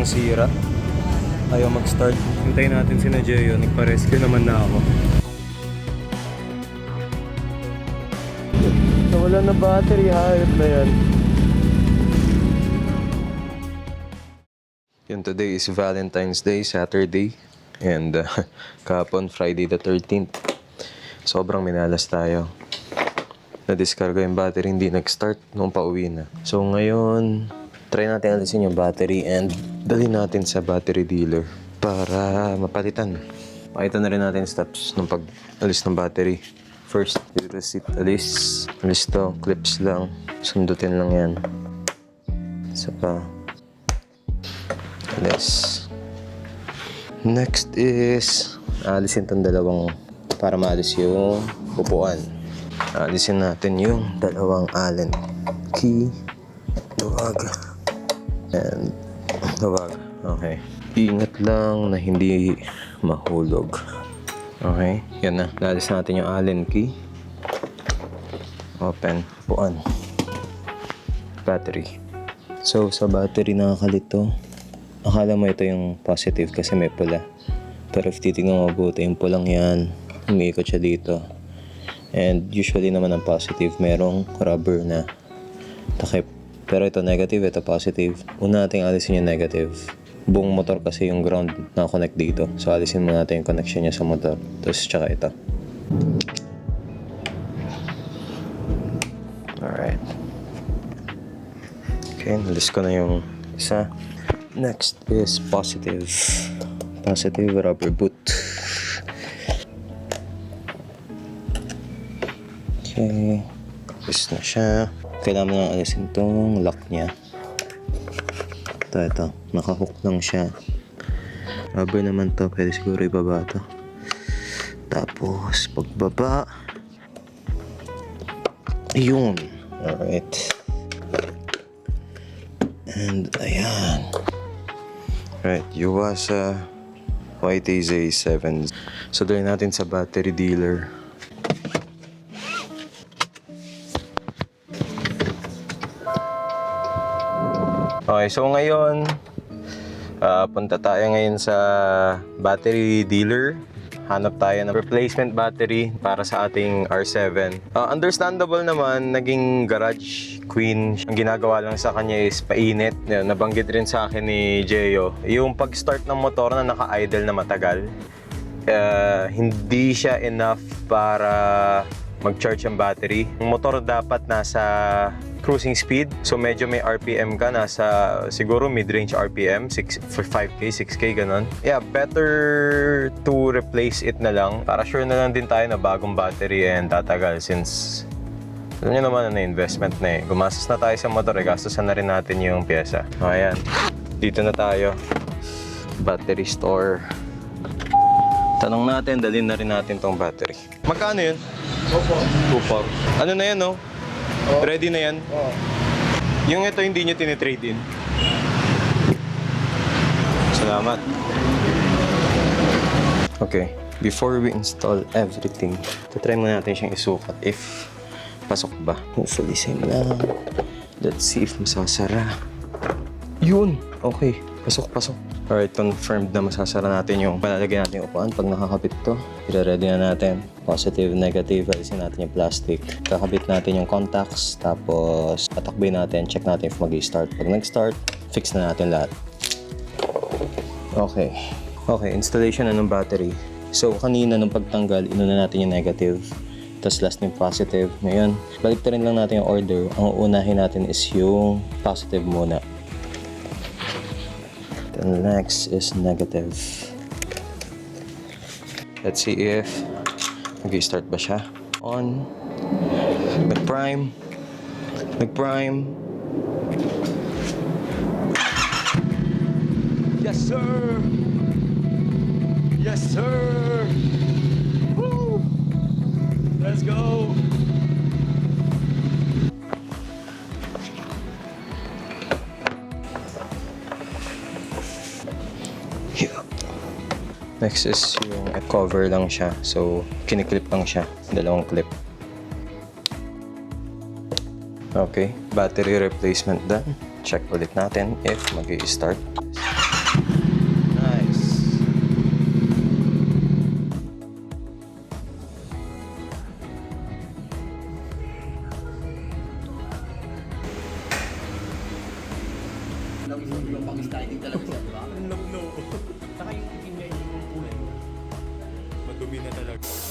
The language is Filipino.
walang sira. Ayaw mag-start. Hintayin natin si Najeyo. Nagpa-rescue naman na ako. Nawala na battery. Hayop na yan. Yun, today is Valentine's Day, Saturday. And kahapon, Friday the 13th. Sobrang minalas tayo. Na-discarga yung battery, hindi nag-start nung pauwi na. So ngayon, try natin alisin yung battery and dalhin natin sa battery dealer para mapalitan. Pakita na rin natin steps nung pag-alis ng battery. First, receipt alis. Alis to, clips lang. Sundutin lang yan. Isa pa. Alis. Next is, alisin tong dalawang para maalis yung upuan. Alisin natin yung dalawang Allen key. Duwag. And duwag. Okay. Ingat lang na hindi mahulog. Okay. Yan na. Alis natin yung Allen key. Open. Upuan. Battery. So, sa battery nakakalito. Akala mo ito yung positive kasi may pula. Pero if titignan mo mabuti, yung pulang yan, umiikot siya dito. And usually naman ang positive, merong rubber na takip. Pero ito negative, ito positive. Una natin alisin yung negative. Buong motor kasi yung ground na-connect dito. So alisin muna natin yung connection niya sa motor. Tapos tsaka ito. Alright. Okay, nalis ko na yung isa. Next is positive. Positive rubber boot. Okay. Tapos na siya. Kailangan mo nang alisin tong lock niya. Ito. Nakahook lang siya. Rubber naman to. Pwede siguro ibaba to. Tapos, pagbaba. Yun. Alright. And, ayan. Right, Yuasa YTZ7. So, dali natin sa battery dealer. Okay, so ngayon, punta tayo ngayon sa battery dealer. Hanap tayo ng replacement battery para sa ating R7. Understandable naman, naging garage queen. Ang ginagawa lang sa kanya is painit. Nabanggit rin sa akin ni Jeyo. Yung pag-start ng motor na naka-idle na matagal, hindi siya enough para mag-charge ang battery. Ang motor dapat nasa cruising speed. So medyo may RPM ka, nasa siguro mid-range RPM, 5K, 6K, ganun. Yeah, better to replace it na lang. Para sure na lang din tayo na bagong battery and tatagal since alam nyo naman na investment na eh. Gumastos na tayo sa motor eh, gastosan na rin natin yung pyesa. O ayan, dito na tayo. Battery store. Tanong natin, dalhin na rin natin tong battery. Magkano yun? Opo. Ano na yan, no? Oh. Ready na yan? Oh. Yung ito hindi nyo tinitrade in. Salamat. Okay, before we install everything, try muna natin siyang isukat if pasok ba. Hopefully same lang. Let's see if masasara. Yun! Okay, pasok. Alright, confirmed na masasara natin yung palalagyan natin yung upuan pag nakakabit to. I-ready na natin. Positive, negative, alisin natin yung plastic. Kakabit natin yung contacts, tapos tatakbay natin, check natin if mag-start. Pag nag-start, fix na natin lahat. Okay, installation na ng battery. So, kanina nung pagtanggal, inuna natin yung negative. Tapos last yung positive. Ngayon, baliktarin lang natin yung order. Ang uunahin natin is yung positive muna. Then next is negative. Let's see if mag-start ba siya. On. Nag-prime. Yes, sir! Yes, sir! Woo! Let's go! Next is yung cover lang siya. So, kiniklip lang siya. Dalawang clip. Okay. Battery replacement done. Check ulit natin if mag-i-start. Di ba pang-sliding talaga siya, di ba? No. Saka yung itim niya, hindi yung kulay mo. Madumi na talaga.